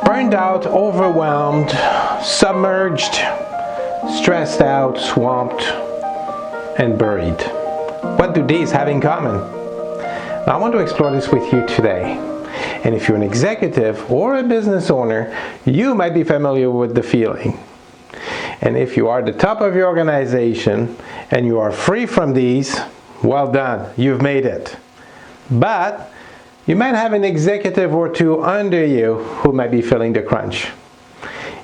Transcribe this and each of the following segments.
Burned out, overwhelmed, submerged, stressed out, swamped, and buried. What do these have in common? Now, I want to explore this with you today. And if you're an executive or a business owner, you might be familiar with the feeling. And if you are the top of your organization and you are free from these, well done, you've made it. But you might have an executive or two under you who might be feeling the crunch.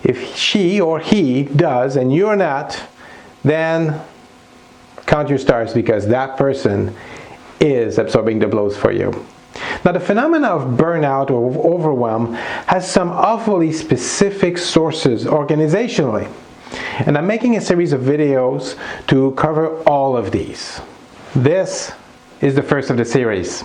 If she or he does and you're not, then count your stars, because that person is absorbing the blows for you. Now, the phenomena of burnout or overwhelm has some awfully specific sources organizationally. And I'm making a series of videos to cover all of these. This is the first of the series.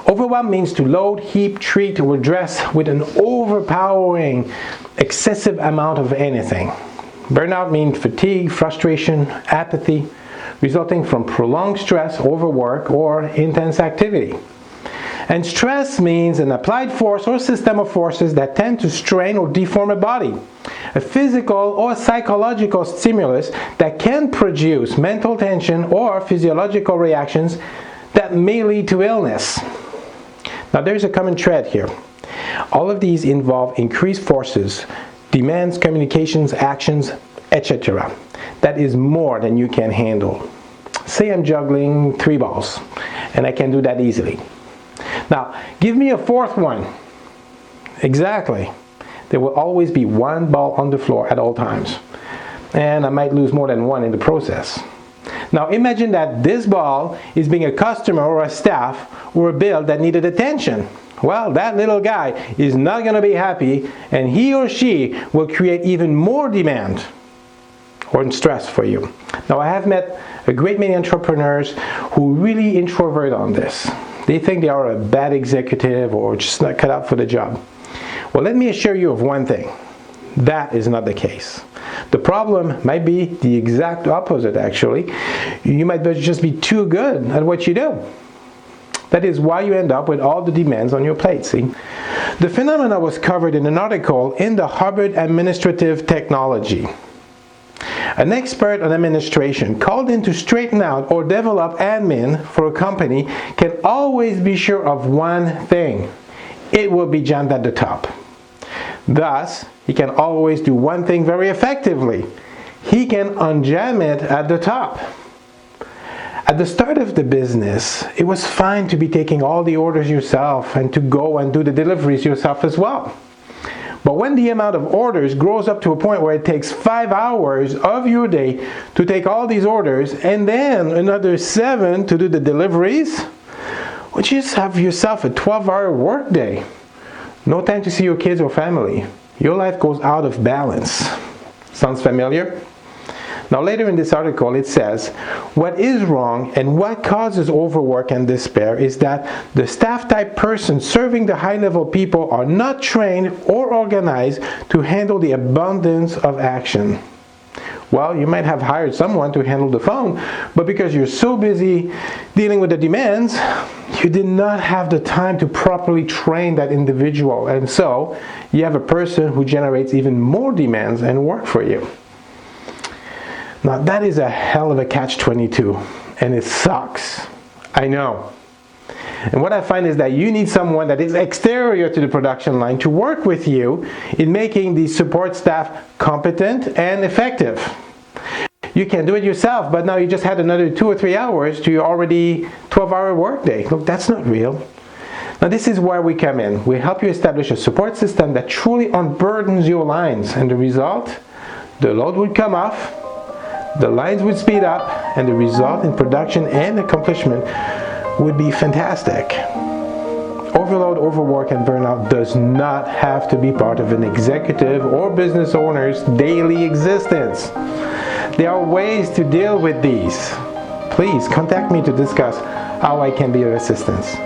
Overwhelm means to load, heap, treat, or dress with an overpowering, excessive amount of anything. Burnout means fatigue, frustration, apathy, resulting from prolonged stress, overwork, or intense activity. And stress means an applied force or system of forces that tend to strain or deform a body. A physical or psychological stimulus that can produce mental tension or physiological reactions that may lead to illness. Now, there's a common thread here. All of these involve increased forces, demands, communications, actions, etc. That is more than you can handle. Say I'm juggling 3 balls, and I can do that easily. Now, give me a fourth one. Exactly. There will always be 1 ball on the floor at all times. And I might lose more than 1 in the process. Now, imagine that this ball is being a customer or a staff or a bill that needed attention. Well, that little guy is not going to be happy, and he or she will create even more demand or stress for you. Now, I have met a great many entrepreneurs who really introvert on this. They think they are a bad executive or just not cut out for the job. Well, let me assure you of one thing. That is not the case. The problem might be the exact opposite, actually. You might just be too good at what you do. That is why you end up with all the demands on your plate, see? The phenomena was covered in an article in the Harvard Administrative Technology. An expert on administration called in to straighten out or develop admin for a company can always be sure of one thing: it will be jammed at the top. Thus, he can always do one thing very effectively. He can unjam it at the top. At the start of the business, it was fine to be taking all the orders yourself and to go and do the deliveries yourself as well. But when the amount of orders grows up to a point where it takes 5 hours of your day to take all these orders and then another 7 to do the deliveries, well, you just have yourself a 12-hour workday. No time to see your kids or family. Your life goes out of balance. Sounds familiar? Now, later in this article, it says, what is wrong and what causes overwork and despair is that the staff type person serving the high-level people are not trained or organized to handle the abundance of action. Well, you might have hired someone to handle the phone, but because you're so busy dealing with the demands, you did not have the time to properly train that individual. And so, you have a person who generates even more demands and work for you. Now, that is a hell of a catch-22, and it sucks. I know. And what I find is that you need someone that is exterior to the production line to work with you in making the support staff competent and effective. You can do it yourself, but now you just had another 2 or 3 hours to your already 12-hour workday. Look, that's not real. Now, this is where we come in. We help you establish a support system that truly unburdens your lines, and the result? The load would come off, the lines would speed up, and the result in production and accomplishment would be fantastic. Overload, overwork, and burnout does not have to be part of an executive or business owner's daily existence. There are ways to deal with these. Please contact me to discuss how I can be of assistance.